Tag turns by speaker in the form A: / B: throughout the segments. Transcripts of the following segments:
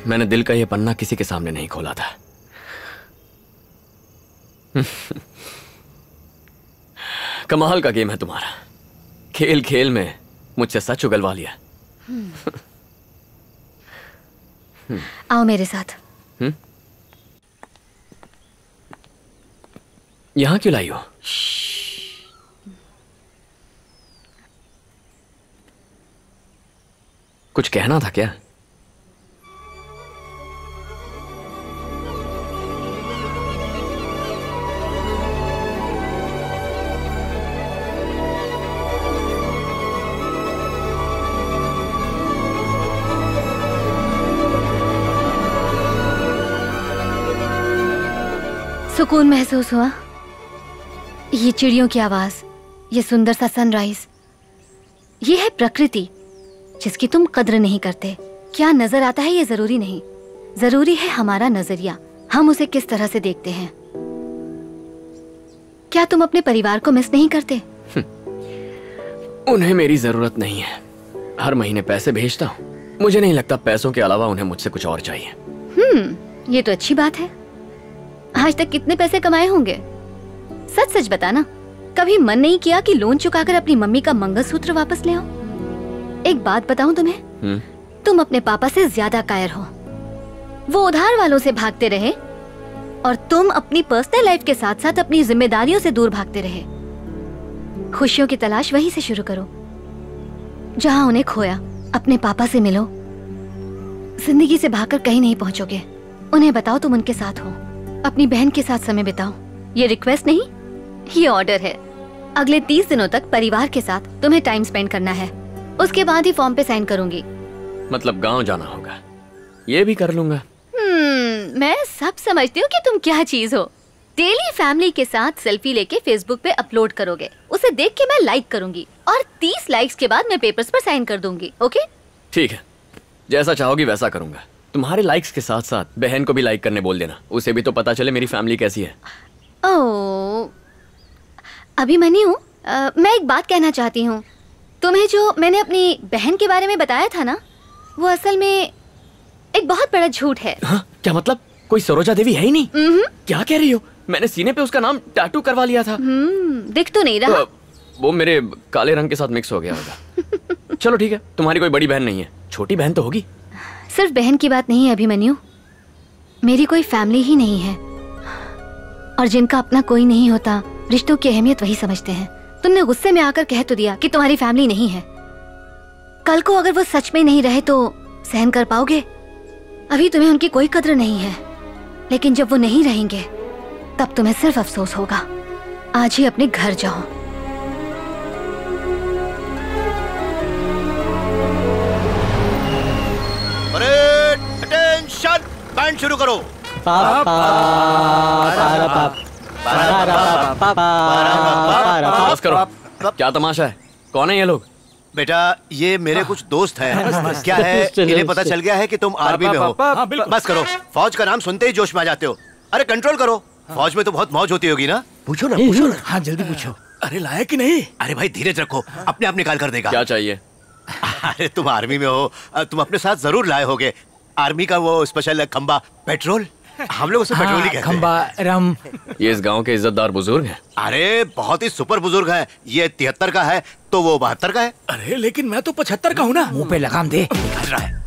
A: मैंने दिल का ये पन्ना किसी के सामने नहीं खोला था। कमाल का गेम है तुम्हारा। खेल खेल में मुझसे सच उगलवा लिया।
B: आओ मेरे साथ।
A: यहां क्यों लाई हो? कुछ कहना था क्या?
B: सुकून महसूस हुआ? ये चिड़ियों की आवाज, ये सुंदर सा सनराइज, ये है प्रकृति जिसकी तुम कद्र नहीं करते। क्या नजर आता है ये जरूरी नहीं, जरूरी है हमारा नजरिया, हम उसे किस तरह से देखते हैं। क्या तुम अपने परिवार को मिस नहीं करते?
A: उन्हें मेरी जरूरत नहीं है। हर महीने पैसे भेजता हूँ। मुझे नहीं लगता पैसों के अलावा उन्हें मुझसे कुछ और चाहिए।
B: ये तो अच्छी बात है। आज तक कितने पैसे कमाए होंगे? सच सच बताना, कभी मन नहीं किया कि लोन चुकाकर अपनी मम्मी का मंगलसूत्र वापस ले आओ? एक बात बताऊं तुम्हें, तुम अपने पापा से ज्यादा कायर हो। वो उधार वालों से भागते रहे और तुम अपनी पर्सनल लाइफ के साथ साथ अपनी जिम्मेदारियों से दूर भागते रहे। खुशियों की तलाश वहीं से शुरू करो जहां उन्हें खोया। अपने पापा से मिलो। जिंदगी से भागकर कहीं नहीं पहुंचोगे। उन्हें बताओ तुम उनके साथ हो। अपनी बहन के साथ समय बिताओ। ये रिक्वेस्ट नहीं, ये ऑर्डर है। अगले 30 दिनों तक परिवार के साथ तुम्हें टाइम स्पेंड करना है। उसके बाद ही फॉर्म पे साइन करूंगी।
A: मतलब गांव जाना होगा? ये भी कर लूंगा।
B: मैं सब समझती हूँ कि तुम क्या चीज हो। डेली फैमिली के साथ सेल्फी लेके फेसबुक पे अपलोड करोगे, उसे देख के मैं लाइक करूंगी और 30 लाइक्स के बाद मैं पेपर्स पर साइन कर दूंगी। ओके? ठीक है,
A: जैसा चाहोगी वैसा करूंगा। तुम्हारे लाइक्स के साथ साथ बहन को भी लाइक करने बोल देना, उसे भी तो पता चले मेरी फैमिली कैसी है।
B: ओह, अभिमन्यु, मैं एक बात कहना चाहती हूँ। तुम्हें जो मैंने अपनी बहन के बारे में बताया था ना, वो असल में एक बहुत बड़ा झूठ है।
A: हाँ? क्या मतलब? कोई सरोजा देवी है ही नहीं? क्या कह रही हो? मैंने सीने पे उसका नाम टैटू करवा लिया था।
B: दिख तो नहीं रहा।
A: वो मेरे काले रंग के साथ मिक्स हो गया होगा। चलो ठीक है, तुम्हारी कोई बड़ी बहन नहीं है, छोटी बहन तो होगी।
B: सिर्फ बहन की बात नहीं है अभिमन्यु, मेरी कोई फैमिली ही नहीं है। और जिनका अपना कोई नहीं होता, रिश्तों की अहमियत वही समझते हैं। तुमने गुस्से में आकर कह तो दिया कि तुम्हारी फैमिली नहीं है। कल को अगर वो सच में नहीं रहे तो सहन कर पाओगे? अभी तुम्हें उनकी कोई कद्र नहीं है, लेकिन जब वो नहीं रहेंगे तब तुम्हें सिर्फ अफसोस होगा। आज ही अपने घर जाओ।
C: अटेंशन, बैंड शुरू करो।
A: बस करो। क्या तमाशा है? कौन है ये लोग?
C: बेटा, ये मेरे कुछ दोस्त हैं। क्या है, इन्हें पता चल गया है कि तुम आर्मी में हो। बस करो, फौज का नाम सुनते ही जोश में आ जाते हो। अरे कंट्रोल करो, फौज में तो बहुत मौज होती होगी ना?
D: पूछो ना, पूछो ना। हाँ जल्दी पूछो।
C: अरे लाया कि नहीं? अरे भाई धीरज रखो, अपने आप निकाल कर देगा।
A: क्या चाहिए?
C: अरे तुम आर्मी में हो, तुम अपने साथ जरूर लाए होगे आर्मी का वो स्पेशल खंबा पेट्रोल। हम लोग उसे पेट्रोल ही कहते हैं।
D: खंबा रम।
A: ये इस गांव के इज्जतदार बुजुर्ग हैं।
C: अरे बहुत ही सुपर बुजुर्ग है। ये 73 का है तो वो 72 का है।
D: अरे लेकिन मैं तो 75 का हूँ ना। मुंह पे लगाम दे।
C: निकाल रहा है।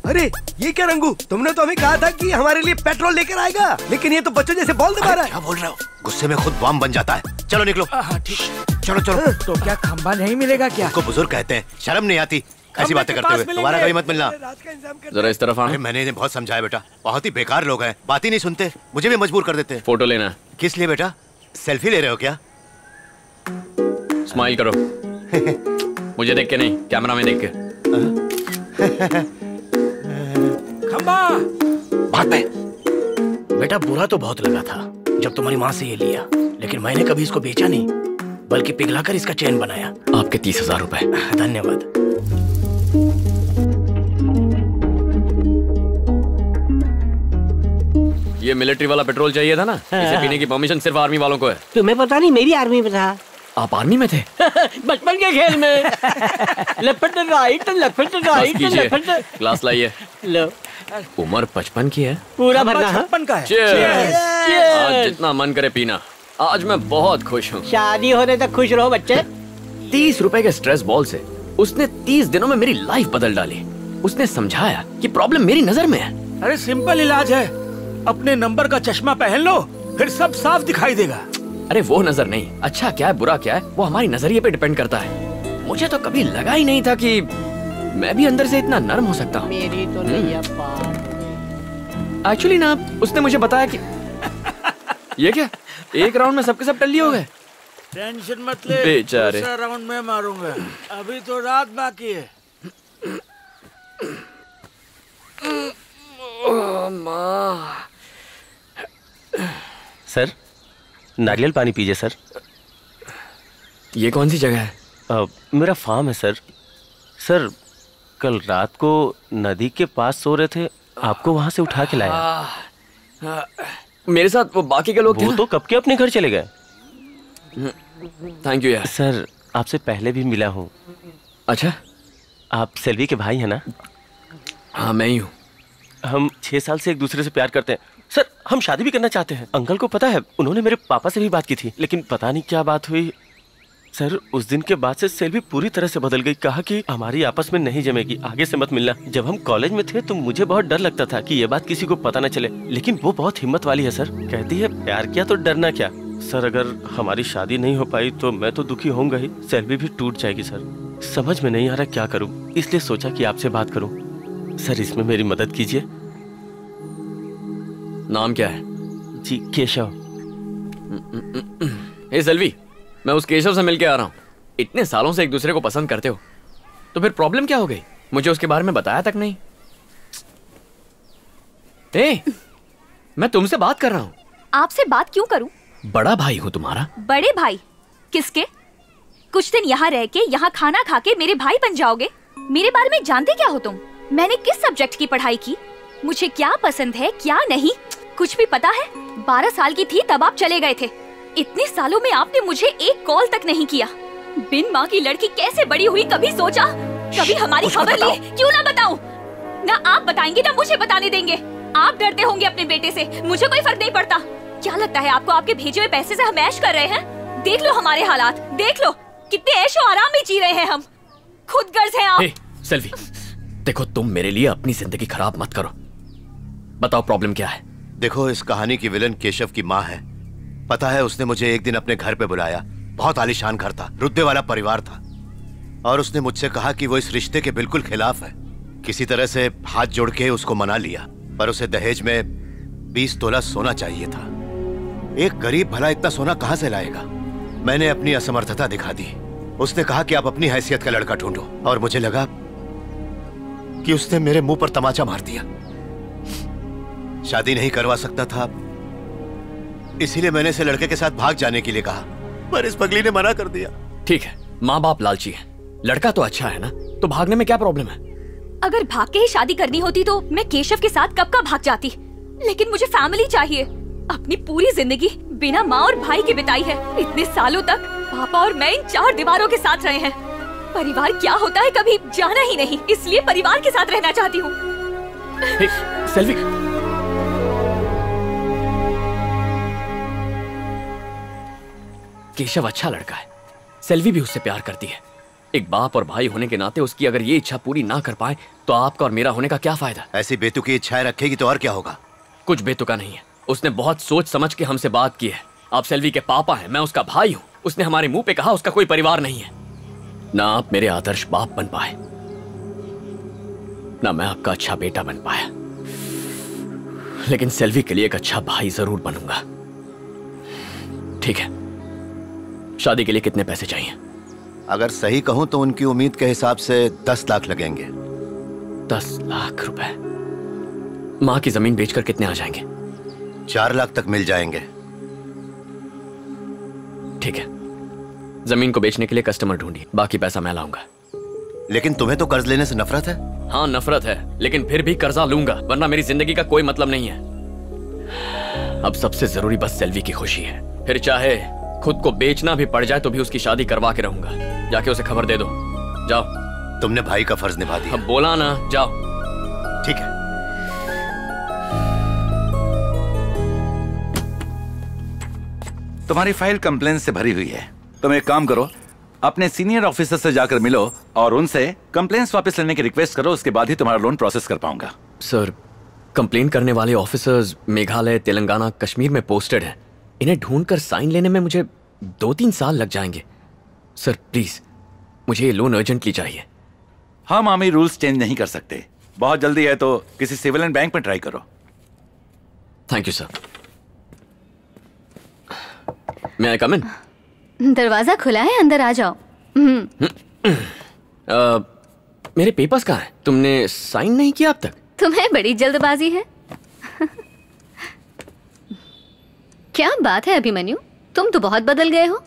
E: अरे ये क्या रंगू, तुमने तो हमें कहा था कि हमारे लिए पेट्रोल लेकर आएगा, लेकिन ये तो बच्चों जैसे बॉल दबा रहा है।
C: क्या बोल रहे हो? गुस्से में खुद बम बन जाता है। चलो निकलो। चलो चलो।
D: तो क्या खंबा नहीं मिलेगा क्या?
C: उसको बुजुर्ग कहते हैं, शर्म नहीं आती ऐसी बातें करते हुए। तुम्हारा कभी मत मिलना।
A: जरा इस तरफ आना।
C: मैंने इन्हें बहुत समझाया बेटा, बहुत ही बेकार लोग हैं, बात ही नहीं सुनते, मुझे भी मजबूर कर देते हैं।
A: फोटो लेना।
C: किस लिए बेटा? सेल्फी ले रहे हो क्या?
A: स्माइल करो। मुझे देख के नहीं, कैमरा में देख के।
D: खंबा।
C: बात पे। बेटा बुरा तो बहुत लगा था जब तुम्हारी माँ से ये लिया, लेकिन मैंने कभी इसको बेचा नहीं, बल्कि पिघलाकर इसका चैन बनाया।
A: आपके 30,000 रुपए।
C: धन्यवाद।
A: ये मिलिट्री वाला पेट्रोल चाहिए था ना? इसे पीने की परमिशन सिर्फ आर्मी वालों को है।
F: तुम्हें पता नहीं, मेरी आर्मी में था।
A: आप आर्मी में थे?
F: बचपन के खेल में। Left right, left right, left.
A: Glass लाइए।
F: लो।
A: उम्र 55 की है।
F: पूरा भरना।
D: 56 का है।
A: आज जितना मन करे पीना। आज मैं बहुत खुश हूँ।
F: शादी होने तक खुश रहो बच्चे।
A: 30 रुपए के स्ट्रेस बॉल से उसने 30 दिनों में मेरी लाइफ बदल डाली। उसने समझाया कि प्रॉब्लम मेरी नजर में है।
D: अरे सिंपल इलाज है, अपने नंबर का चश्मा पहन लो, फिर सब साफ दिखाई देगा।
A: अरे वो नजर नहीं, अच्छा क्या है बुरा क्या है वो हमारी नजरिए पे डिपेंड करता है। मुझे तो कभी लगा ही नहीं था कि मैं भी अंदर से इतना नरम हो सकता हूँ।
F: मेरी तो नहीं
A: एक्चुअली ना उसने मुझे बताया कि ये क्या, एक राउंड में सबके सब टल्ली हो गए।
D: टेंशन मत ले,
A: बेचारे।
D: दूसरा राउंड में मारूंगा, अभी तो रात बाकी है।
E: सर नारियल पानी पीजिए सर।
A: ये कौन सी जगह है?
E: मेरा फार्म है सर। सर कल रात को नदी के पास सो रहे थे, आपको वहां से उठा के लाया।
A: मेरे साथ वो बाकी के लोग थे
E: वो तो कब के अपने घर चले गए।
A: थैंक यू यार।
E: सर आपसे पहले भी मिला हूँ।
A: अच्छा,
E: आप सेल्वी के भाई हैं ना?
A: हाँ मैं ही हूँ।
E: हम 6 साल से एक दूसरे से प्यार करते हैं सर। हम शादी भी करना चाहते हैं। अंकल को पता है, उन्होंने मेरे पापा से भी बात की थी, लेकिन पता नहीं क्या बात हुई सर। उस दिन के बाद से सेल्वी पूरी तरह से बदल गई। कहा कि हमारी आपस में नहीं जमेगी, आगे से मत मिलना। जब हम कॉलेज में थे तो मुझे बहुत डर लगता था कि ये बात किसी को पता न चले, लेकिन वो बहुत हिम्मत वाली है सर। कहती है प्यार किया तो डरना क्या। सर अगर हमारी शादी नहीं हो पाई तो मैं तो दुखी होऊंगा ही, सेल्वी भी टूट जाएगी सर। समझ में नहीं आ रहा क्या करूं, इसलिए सोचा कि आपसे बात करूं। सर इसमें मेरी मदद कीजिए।
A: नाम क्या है?
E: जी केशव।
A: हे सेल्वी, मैं उस केशव से मिलके आ रहा हूँ। इतने सालों से एक दूसरे को पसंद करते हो तो फिर प्रॉब्लम क्या हो गई? मुझे उसके बारे में बताया तक नहीं। मैं तुमसे बात कर रहा हूँ।
G: आपसे बात क्यों करूं?
A: बड़ा भाई हूँ तुम्हारा।
G: बड़े भाई किसके? कुछ दिन यहाँ रह के, यहाँ खाना खा के मेरे भाई बन जाओगे? मेरे बारे में जानते क्या हो तुम? मैंने किस सब्जेक्ट की पढ़ाई की, मुझे क्या पसंद है क्या नहीं, कुछ भी पता है? 12 साल की थी तब आप चले गए थे। इतने सालों में आपने मुझे एक कॉल तक नहीं किया। बिन माँ की लड़की कैसे बड़ी हुई, कभी सोचा? कभी हमारी खबर ली? क्यों ना बताऊं? ना आप बताएंगे ना मुझे बताने देंगे। आप डरते होंगे अपने बेटे से, मुझे कोई फर्क नहीं पड़ता। क्या लगता है आपको आपके भेजे हुए पैसे से हम ऐश कर रहे हैं? देख लो हमारे हालात, देख लो कितने ऐशो आराम में जी रहे हैं हम। खुद गर्ज हैं आप।
A: सेल्वी देखो, तुम मेरे लिए अपनी जिंदगी खराब मत करो। बताओ प्रॉब्लम क्या है?
C: देखो इस कहानी की विलन केशव की माँ है। पता है उसने मुझे एक दिन अपने घर पे बुलाया। बहुत आलीशान घर था, रुतबे वाला परिवार था, और उसने मुझसे कहा कि वो इस रिश्ते के बिल्कुल खिलाफ है। किसी तरह से हाथ जोड़ के उसको मना लिया, पर उसे दहेज में 20 तोला सोना चाहिए था। एक गरीब भला इतना सोना कहां से लाएगा? मैंने अपनी असमर्थता दिखा दी। उसने कहा कि आप अपनी हैसियत का लड़का ढूंढो, और मुझे लगा कि उसने मेरे मुंह पर तमाचा मार दिया। शादी नहीं करवा सकता था, इसीलिए मैंने इसे लड़के के साथ भाग जाने के लिए कहा, पर इस पगली ने मना कर दिया।
A: ठीक है, माँ बाप लालची है, लड़का तो अच्छा है ना, तो भागने में क्या प्रॉब्लम है?
G: अगर भाग के ही शादी करनी होती तो मैं केशव के साथ कब का भाग जाती, लेकिन मुझे फैमिली चाहिए। अपनी पूरी जिंदगी बिना माँ और भाई के बिताई है। इतने सालों तक पापा और मैं इन 4 दीवारों के साथ रहे हैं। परिवार क्या होता है कभी जाना ही नहीं, इसलिए परिवार के साथ रहना चाहती हूँ।
A: सेल्वी, केशव अच्छा लड़का है, सेल्वी भी उससे प्यार करती है। एक बाप और भाई होने के नाते उसकी अगर ये इच्छा पूरी ना कर पाए तो आपका और मेरा होने का क्या फायदा?
C: ऐसी बेतुकी इच्छाएं रखेगी तो और क्या होगा?
A: कुछ बेतुका नहीं है, उसने बहुत सोच समझ के हमसे बात की है। आप सेल्वी के पापा हैं, मैं उसका भाई हूँ। उसने हमारे मुंह पे कहा उसका कोई परिवार नहीं है। ना आप मेरे आदर्श बाप बन पाए, ना मैं आपका अच्छा बेटा बन पाया, लेकिन सेल्वी के लिए एक अच्छा भाई जरूर बनूंगा। ठीक है, शादी के लिए कितने पैसे चाहिए?
C: अगर सही कहूं तो उनकी उम्मीद के हिसाब से 10 लाख लगेंगे।
A: 10 लाख रुपए? माँ की जमीन बेचकर कितने आ जाएंगे?
C: 4 लाख तक मिल जाएंगे।
A: ठीक है, जमीन को बेचने के लिए कस्टमर ढूंढिए, बाकी पैसा मैं लाऊंगा।
C: लेकिन तुम्हें तो कर्ज लेने से नफरत है।
A: हाँ नफरत है, लेकिन फिर भी कर्जा लूंगा, वरना मेरी जिंदगी का कोई मतलब नहीं है। अब सबसे जरूरी बस सेल्वी की खुशी है, फिर चाहे खुद को बेचना भी पड़ जाए तो भी उसकी शादी करवा के रहूंगा। जाके उसे खबर दे दो। जाओ।
C: तुमने भाई का फर्ज निभा दिया।
A: अब बोला ना, जाओ।
C: ठीक है।
H: तुम्हारी फाइल कंप्लेंट से भरी हुई है। तुम एक काम करो, अपने सीनियर ऑफिसर से जाकर मिलो और उनसे कंप्लेंट्स वापस लेने की रिक्वेस्ट करो। उसके बाद ही तुम्हारा लोन प्रोसेस कर पाऊंगा।
A: सर, कंप्लेन करने वाले ऑफिसर्स मेघालय, तेलंगाना, कश्मीर में पोस्टेड हैं। इन्हें ढूंढकर साइन लेने में मुझे 2-3 साल लग जाएंगे। सर प्लीज, मुझे ये लोन अर्जेंटली चाहिए।
H: हम आर्मी रूल्स चेंज नहीं कर सकते। बहुत जल्दी है तो किसी सिविलियन बैंक में ट्राई करो।
A: Thank you sir. मैं आई कम इन?
B: दरवाजा खुला है, अंदर आ जाओ।
A: मेरे पेपर्स कहाँ हैं? तुमने साइन नहीं किया अब तक?
B: तुम्हें बड़ी जल्दबाजी है। क्या बात है अभिमन्यु, तुम तो बहुत बदल गए हो।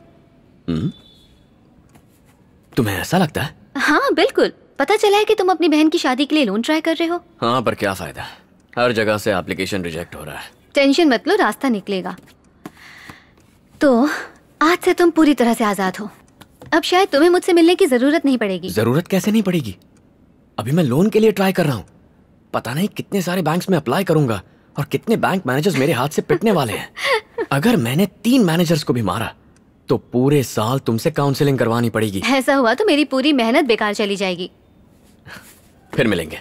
A: तुम्हें ऐसा लगता है?
B: हाँ बिल्कुल, पता चला है कि तुम अपनी बहन की शादी के लिए लोन ट्राई कर रहे हो।
A: हाँ, पर क्या फायदा, हर जगह से एप्लीकेशन रिजेक्ट हो रहा है।
B: टेंशन मत लो, रास्ता निकलेगा। तो आज से तुम पूरी तरह से आजाद हो। अब शायद तुम्हें मुझसे मिलने की जरूरत नहीं पड़ेगी।
A: जरूरत कैसे नहीं पड़ेगी? अभी मैं लोन के लिए ट्राई कर रहा हूँ। पता नहीं कितने सारे बैंक्स में अप्लाई करूंगा और कितने बैंक मैनेजर्स मेरे हाथ से पिटने वाले हैं। अगर मैंने 3 मैनेजर्स को भी मारा तो पूरे साल तुमसे काउंसलिंग करवानी पड़ेगी।
B: ऐसा हुआ तो मेरी पूरी मेहनत बेकार चली जाएगी।
A: फिर मिलेंगे।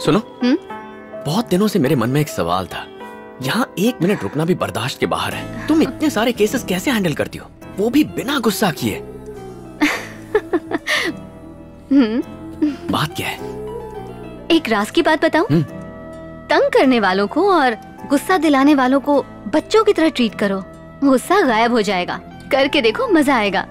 A: सुनो, बहुत दिनों से मेरे मन में एक सवाल था। यहाँ 1 मिनट रुकना भी बर्दाश्त के बाहर है। तुम इतने सारे केसेस कैसे हैंडल करती हो, वो भी बिना गुस्सा किए? बात क्या है?
B: एक राज की बात बताऊं? तंग करने वालों को और गुस्सा दिलाने वालों को बच्चों की तरह ट्रीट करो, गुस्सा गायब हो जाएगा। करके देखो, मजा आएगा।